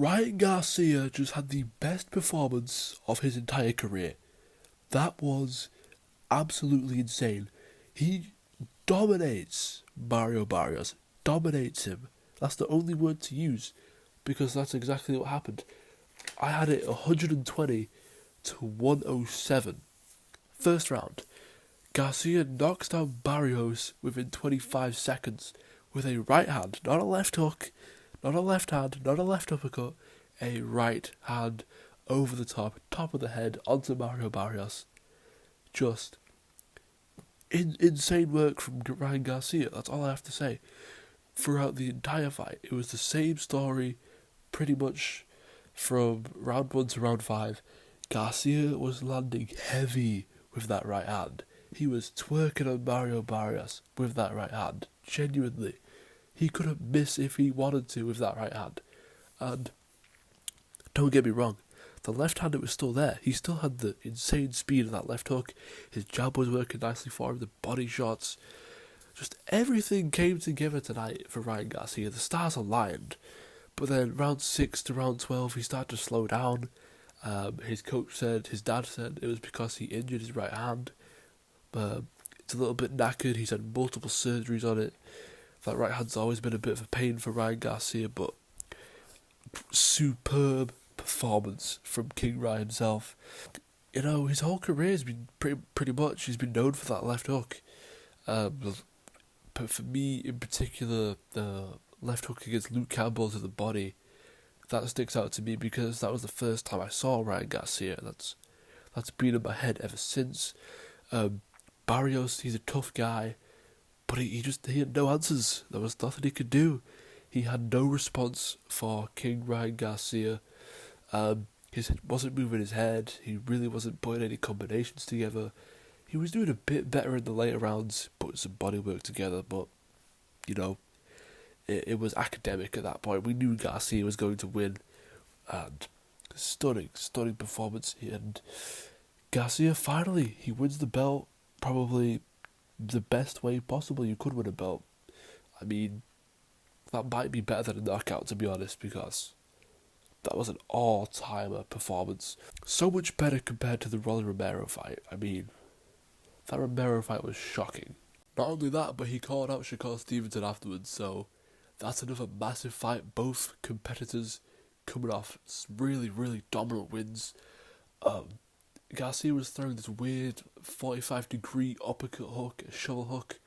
Ryan Garcia just had the best performance of his entire career. That was absolutely insane. He dominates Mario Barrios. Dominates him. That's the only word to use, because that's exactly what happened. I had it 120 to 107. First round. Garcia knocks down Barrios within 25 seconds with a right hand, not a left hook, not a left hand, not a left uppercut, a right hand over the top of the head onto Mario Barrios. Just insane work from Ryan Garcia, that's all I have to say. Throughout the entire fight, it was the same story pretty much from round 1 to round 5. Garcia was landing heavy with that right hand. He was twerking on Mario Barrios with that right hand. Genuinely. He couldn't miss if he wanted to with that right hand. And don't get me wrong, the left hand, it was still there. He still had the insane speed of that left hook. His jab was working nicely for him. The body shots. Just everything came together tonight for Ryan Garcia. The stars aligned. But then round 6 to round 12, he started to slow down. His dad said it was because he injured his right hand. It's a little bit knackered. He's had multiple surgeries on it. That right hand's always been a bit of a pain for Ryan Garcia, but superb performance from King Ryan himself. You know, his whole career has been pretty much, he's been known for that left hook. But for me in particular, the left hook against Luke Campbell to the body, that sticks out to me because that was the first time I saw Ryan Garcia. That's been in my head ever since. Barrios, he's a tough guy, but he had no answers. There was nothing he could do. He had no response for King Ryan Garcia. He wasn't moving his head. He really wasn't putting any combinations together. He was doing a bit better in the later rounds, putting some body work together, but, you know, it was academic at that point. We knew Garcia was going to win, and stunning performance. And Garcia, finally, he wins the belt, probably the best way possible you could win a belt. I mean, that might be better than a knockout, to be honest, because that was an all-timer performance. So much better compared to the Rolly Romero fight. I mean, that Romero fight was shocking. Not only that, but he called out Shakur Stevenson afterwards, so that's another massive fight. Both competitors coming off really, really dominant wins. Garcia was throwing this weird 45-degree uppercut hook, a shovel hook.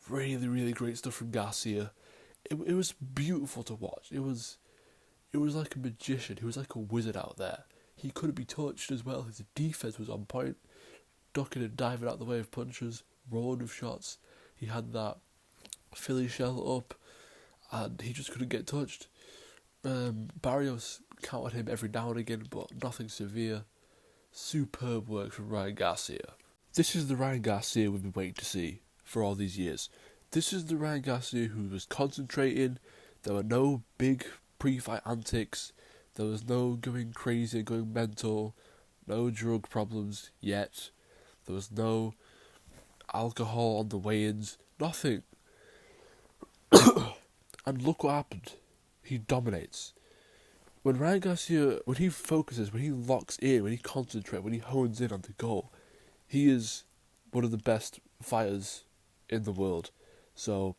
Really, really great stuff from Garcia. It was beautiful to watch. It was like a magician. He was like a wizard out there. He couldn't be touched as well. His defense was on point. Ducking and diving out the way of punches, rolling with shots. He had that Philly shell up, and he just couldn't get touched. Barrios countered him every now and again, but nothing severe. Superb work from Ryan Garcia. This is the Ryan Garcia we've been waiting to see for all these years. This is the Ryan Garcia who was concentrating. There were no big pre-fight antics. There was no going crazy, going mental. No drug problems yet. There was no alcohol on the weigh-ins. Nothing. And look what happened. He dominates. When Ryan Garcia, when he focuses, when he locks in, when he concentrates, when he hones in on the goal, he is one of the best fighters in the world. So,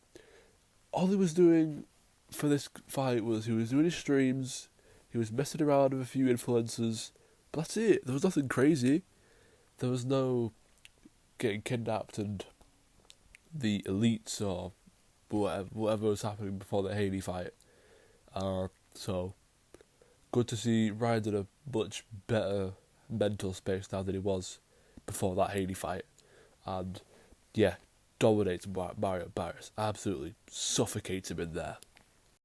all he was doing for this fight was he was doing his streams, he was messing around with a few influencers, but that's it. There was nothing crazy. There was no getting kidnapped and the elites or whatever was happening before the Haney fight. So, good to see Ryan in a much better mental space now than he was before that Haney fight. And, yeah, dominates Mario Barrios. Absolutely suffocates him in there.